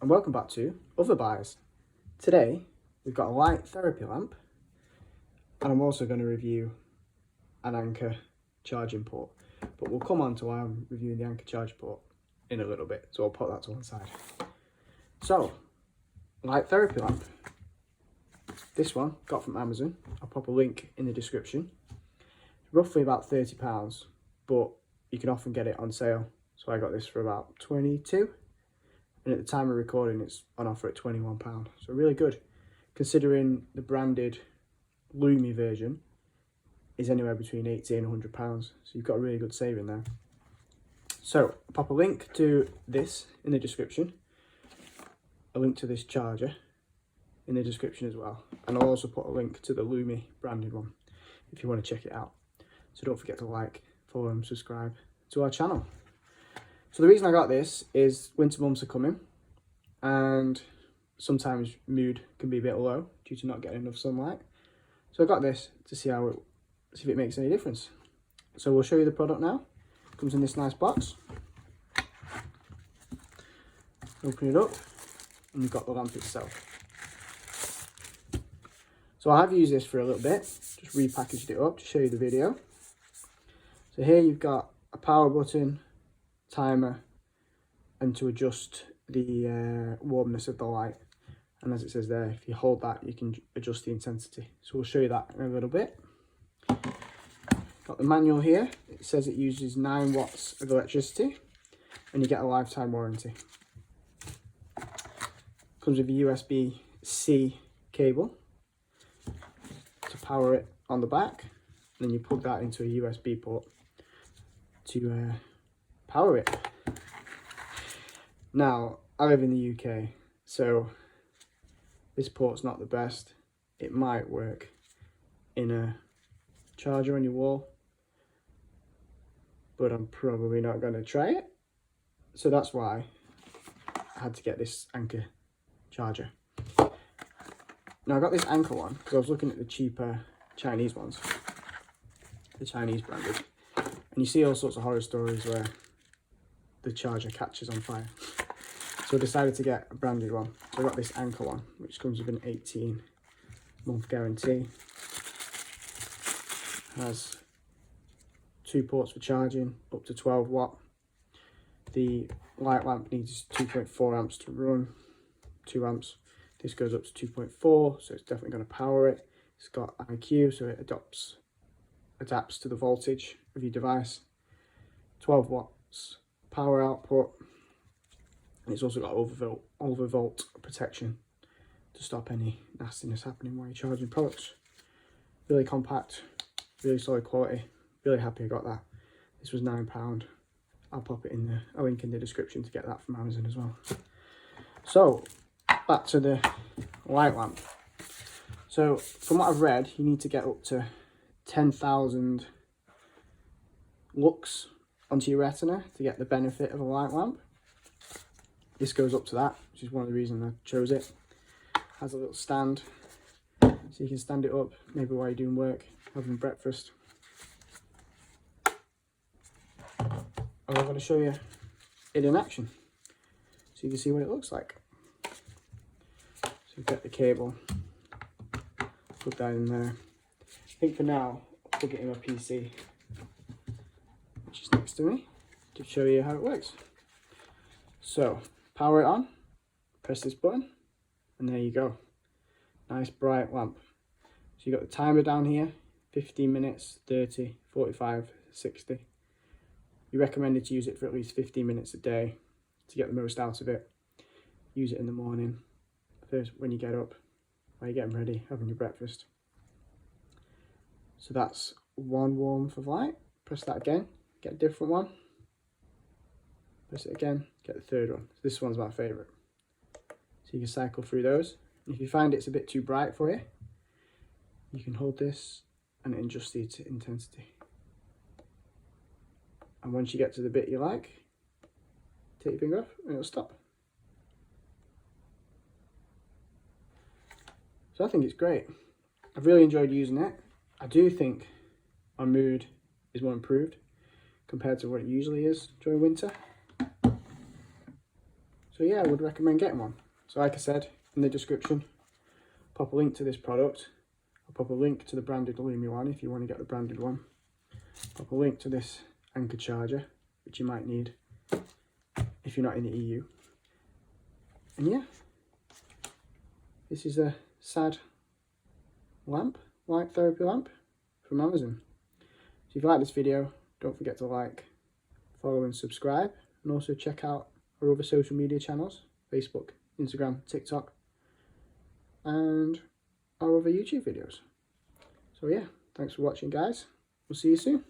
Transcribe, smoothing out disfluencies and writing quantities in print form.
and welcome back to OtherBuys. Today we've got a light therapy lamp, and I'm also going to review an Anker charging port, but we'll come on to why I'm reviewing the Anker charge port in a little bit, so I'll put that to one side. So, light therapy lamp. This one got from Amazon. I'll pop a link in the description. Roughly about £30, but you can often get it on sale. So I got this for about 22, and at the time of recording it's on offer at £21. So really good, considering the branded Lumi version is anywhere between £80 and £100. So you've got a really good saving there. So I'll pop a link to this in the description, a link to this charger in the description as well, and I'll also put a link to the Lumi branded one if you want to check it out. So don't forget to like, follow and subscribe to our channel. So the reason I got this is winter months are coming, and sometimes mood can be a bit low due to not getting enough sunlight. So I got this to see if it makes any difference. So we'll show you the product now. It comes in this nice box. Open it up, and you've got the lamp itself. So I have used this for a little bit, just repackaged it up to show you the video. So here you've got a power button, timer, and to adjust the warmness of the light. And as it says there, if you hold that, you can adjust the intensity. So we'll show you that in a little bit. Got the manual here. It says it uses 9 watts of electricity, and you get a lifetime warranty. Comes with a USB-C cable to power it on the back, and then you plug that into a USB port to power it. Now, I live in the UK, so this port's not the best. It might work in a charger on your wall, but I'm probably not going to try it. So that's why I had to get this Anker charger. Now I got this Anker one because I was looking at the cheaper Chinese ones, the Chinese branded, and you see all sorts of horror stories where the charger catches on fire. So I decided to get a branded one. So I got this Anker one, which comes with an 18-month guarantee. Has 2 ports for charging, up to 12 watt. The light lamp needs 2.4 amps to run, 2 amps. This goes up to 2.4, so it's definitely going to power it. It's got IQ, so it adapts to the voltage of your device. 12 watts power output. And it's also got overvolt protection to stop any nastiness happening while you're charging products. Really compact, really solid quality. Really happy I got that. This was £9. I'll pop it in a link in the description to get that from Amazon as well. So back to the light lamp. So from what I've read, you need to get up to 10,000 lux onto your retina to get the benefit of a light lamp. This goes up to that, which is one of the reasons I chose it. Has a little stand, so you can stand it up, maybe while you're doing work, having breakfast. And I'm going to show you it in action, so you can see what it looks like. So get the cable, put that in there. I think for now, I'll plug it in my PC, which is next to me, to show you how it works. So, power it on, press this button, and there you go. Nice bright lamp. So you've got the timer down here, 15 minutes, 30, 45, 60. You recommended to use it for at least 15 minutes a day to get the most out of it. Use it in the morning, first when you get up, while you're getting ready, having your breakfast. So that's 1 warmth of light. Press that again, get a different one. Press it again, get the third one. So this one's my favourite. So you can cycle through those. And if you find it's a bit too bright for you, you can hold this and adjust the intensity. And once you get to the bit you like, take your finger off and it'll stop. So I think it's great. I've really enjoyed using it. I do think my mood is more improved compared to what it usually is during winter. So So yeah, I would recommend getting one. So like I said in the description, pop a link to this product. I'll pop a link to the branded Lumi one if you want to get the branded one. Pop a link to this Anker charger, which you might need if you're not in the EU. And yeah, this is a sad lamp, light therapy lamp from Amazon. So if you like this video, don't forget to like, follow and subscribe, and also check out our other social media channels, Facebook, Instagram, TikTok, and our other YouTube videos. So yeah, thanks for watching guys, we'll see you soon.